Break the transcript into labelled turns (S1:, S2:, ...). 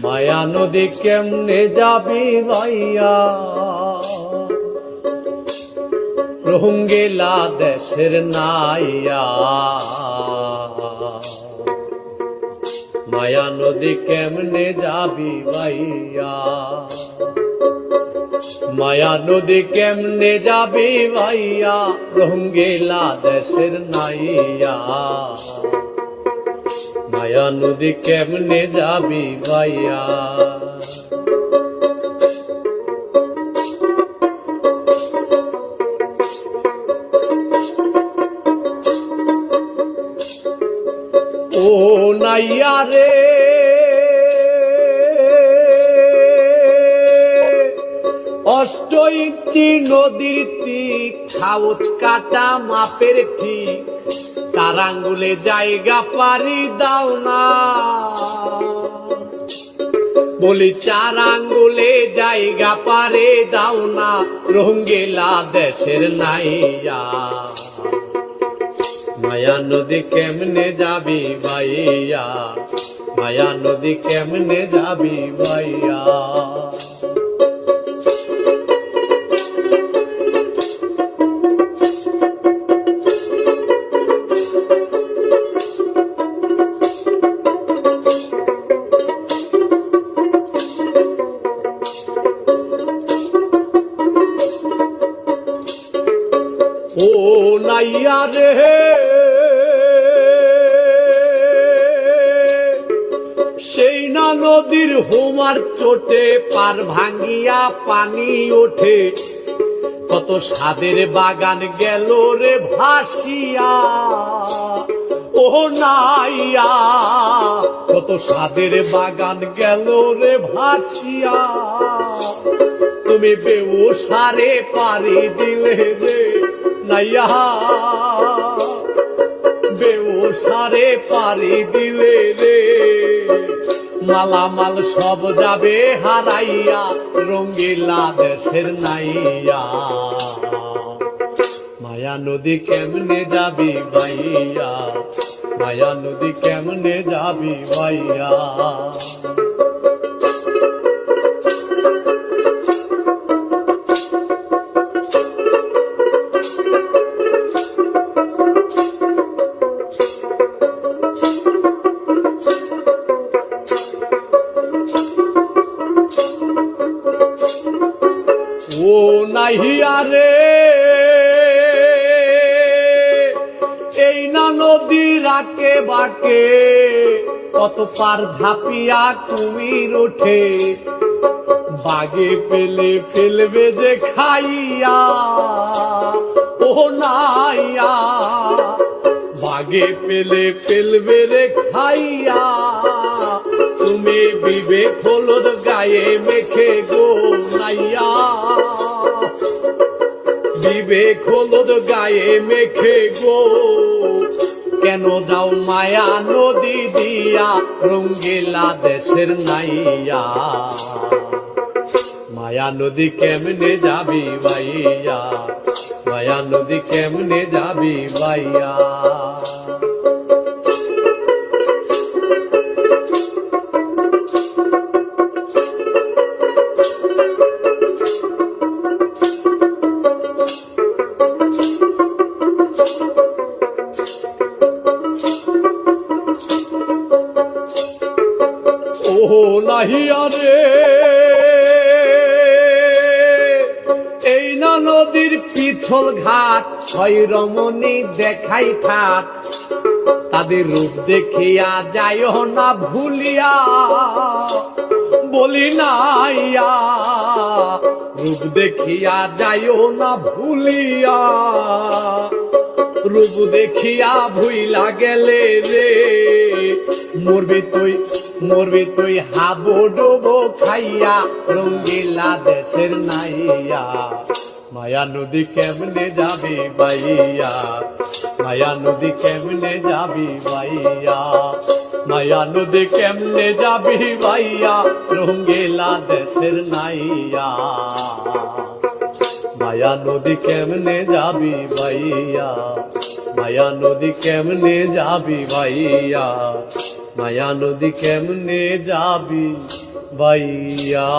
S1: মায়া নদী কেমনে যাবি ভাইয়া, রোহিঙ্গা দেশের নাইয়া। মায়া নদী কেমনে যাবি ভাইয়া, মায়া নদী কেমনে যাবি ভাইয়া, রোহিঙ্গা দেশের নাইয়া। মায়া নদী কেমনে যাবি ভাইয়া। ও নাইয়া রে অষ্ট ইঞ্চি নদীর তীর, খাউচ কাটা মাপের ঠিক, 4 আঙ্গুলে জায়গা পারি দাও না। বলি 4 আঙ্গুলে জায়গা পারে দাও না, রোহিঙ্গা দেশের নাইয়া। মায়া নদী কেমনে যাবি ভাইয়া, মায়া নদী কেমনে যাবি ভাইয়া। ও নাইয়া রে সেই না নদীর হোমার চোটে, পার ভাঙ্গিয়া পানি ওঠে, কত সাদের বাগান গেল রে ভাসিয়া। ও নাইয়া কত সাদের বাগান গেল রে ভাসিয়া। তুমি বেউসারে পারি দিলে রে নাইয়া, বেউসারে পারি দিলে রে। মালামাল সব যাবে হারাইয়া, রোহিঙ্গা দেশের নাইয়া। মায়া নদী কেমনে যাবি ভাইয়া, মায়া নদী কেমনে যাবি ভাইয়া। ও নাহিয়া রে এই না নদী রাকে বাকে, কত পার ঝাঁপিয়া কুমির ওঠে, বাগে পেলে ফেলবে যে খাইয়া। ও নাইয়া বাগে পেলে ফেলবে রে খাইয়া। তুমি বিবেক হলুদ গায়ে মেখে গো নাইয়া, বিবেক হলুদ গায়ে মেখে গো, কেন যাও মায়া নদী দিয়া, রোহিঙ্গা দেশের নাইয়া। মায়া নদী কেমনে যাবি ভাইয়া, মায়া নদী কেমনে যাবি ভাইয়া। ও নাহিয়া রে এই না নদীর পিছল ঘাট, হয় রমণী দেখাই ঠাট, তাদের রূপ দেখিয়া যাইও না ভুলিয়া। বলি নাইয়া রূপ দেখিয়া যাইও না ভুলিয়া। রূপ দেখিয়া ভুইলা গেলে রে, মরবি তুই হাবো ডুবো খাইয়া, রোহিঙ্গা দেশের নাইয়া। মায়া নদী কেমনে যাবি ভাইয়া, মায়া নদী কেমনে যাবি ভাইয়া, মায়া নদী কেমনে যাবি ভাইয়া, রোহিঙ্গা দেশের নাইয়া। মায়া নদী কেমনে যাবি ভাইয়া, মায়া নদী কেমনে যাবি ভাইয়া, মায়া নদী কেমনে যাবি বাইয়া।